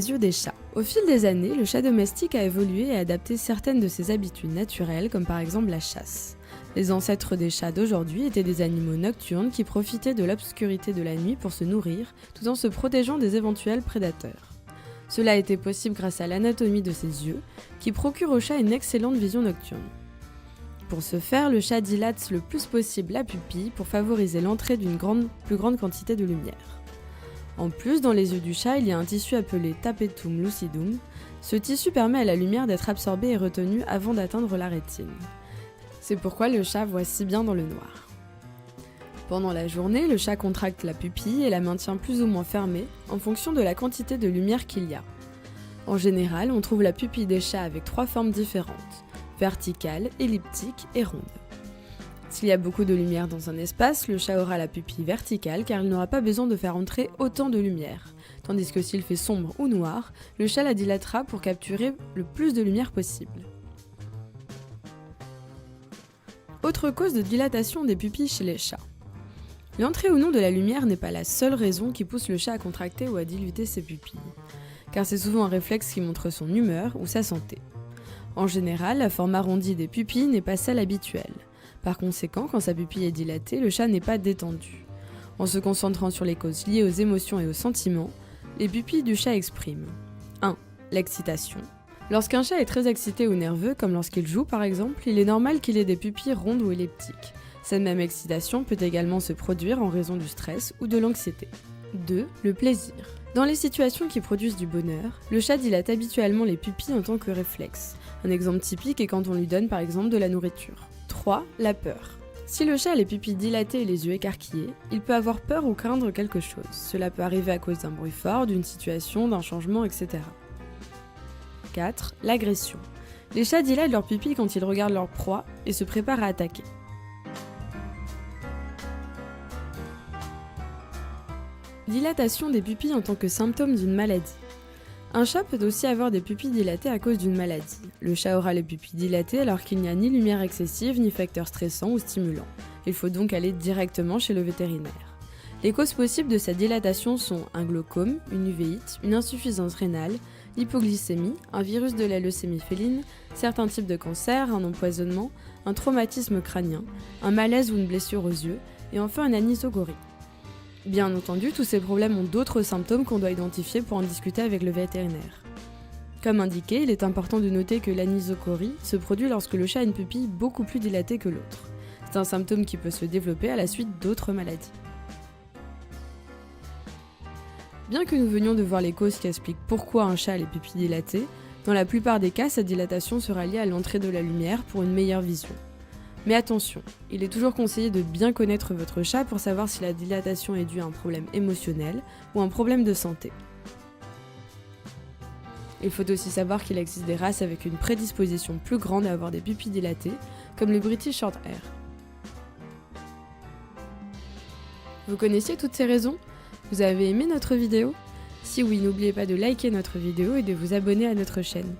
Les yeux des chats. Au fil des années, le chat domestique a évolué et adapté certaines de ses habitudes naturelles, comme par exemple la chasse. Les ancêtres des chats d'aujourd'hui étaient des animaux nocturnes qui profitaient de l'obscurité de la nuit pour se nourrir, tout en se protégeant des éventuels prédateurs. Cela a été possible grâce à l'anatomie de ses yeux, qui procure au chat une excellente vision nocturne. Pour ce faire, le chat dilate le plus possible la pupille pour favoriser l'entrée d'une plus grande quantité de lumière. En plus, dans les yeux du chat, il y a un tissu appelé tapetum lucidum. Ce tissu permet à la lumière d'être absorbée et retenue avant d'atteindre la rétine. C'est pourquoi le chat voit si bien dans le noir. Pendant la journée, le chat contracte la pupille et la maintient plus ou moins fermée en fonction de la quantité de lumière qu'il y a. En général, on trouve la pupille des chats avec 3 formes différentes, verticale, elliptique et ronde. S'il y a beaucoup de lumière dans un espace, le chat aura la pupille verticale car il n'aura pas besoin de faire entrer autant de lumière, tandis que s'il fait sombre ou noir, le chat la dilatera pour capturer le plus de lumière possible. Autre cause de dilatation des pupilles chez les chats. L'entrée ou non de la lumière n'est pas la seule raison qui pousse le chat à contracter ou à diluter ses pupilles, car c'est souvent un réflexe qui montre son humeur ou sa santé. En général, la forme arrondie des pupilles n'est pas celle habituelle. Par conséquent, quand sa pupille est dilatée, le chat n'est pas détendu. En se concentrant sur les causes liées aux émotions et aux sentiments, les pupilles du chat expriment 1. L'excitation. Lorsqu'un chat est très excité ou nerveux, comme lorsqu'il joue par exemple, il est normal qu'il ait des pupilles rondes ou elliptiques. Cette même excitation peut également se produire en raison du stress ou de l'anxiété. 2. Le plaisir. Dans les situations qui produisent du bonheur, le chat dilate habituellement les pupilles en tant que réflexe. Un exemple typique est quand on lui donne par exemple de la nourriture. 3. La peur. Si le chat a les pupilles dilatées et les yeux écarquillés, il peut avoir peur ou craindre quelque chose. Cela peut arriver à cause d'un bruit fort, d'une situation, d'un changement, etc. 4. L'agression. Les chats dilatent leurs pupilles quand ils regardent leur proie et se préparent à attaquer. Dilatation des pupilles en tant que symptôme d'une maladie. Un chat peut aussi avoir des pupilles dilatées à cause d'une maladie. Le chat aura les pupilles dilatées alors qu'il n'y a ni lumière excessive, ni facteur stressant ou stimulant. Il faut donc aller directement chez le vétérinaire. Les causes possibles de cette dilatation sont un glaucome, une uvéite, une insuffisance rénale, l'hypoglycémie, un virus de la leucémie féline, certains types de cancers, un empoisonnement, un traumatisme crânien, un malaise ou une blessure aux yeux, et enfin une anisocorie. Bien entendu, tous ces problèmes ont d'autres symptômes qu'on doit identifier pour en discuter avec le vétérinaire. Comme indiqué, il est important de noter que l'anisocorie se produit lorsque le chat a une pupille beaucoup plus dilatée que l'autre. C'est un symptôme qui peut se développer à la suite d'autres maladies. Bien que nous venions de voir les causes qui expliquent pourquoi un chat a les pupilles dilatées, dans la plupart des cas, cette dilatation sera liée à l'entrée de la lumière pour une meilleure vision. Mais attention, il est toujours conseillé de bien connaître votre chat pour savoir si la dilatation est due à un problème émotionnel ou un problème de santé. Il faut aussi savoir qu'il existe des races avec une prédisposition plus grande à avoir des pupilles dilatées, comme le British Shorthair. Vous connaissiez toutes ces raisons ? Vous avez aimé notre vidéo ? Si oui, n'oubliez pas de liker notre vidéo et de vous abonner à notre chaîne.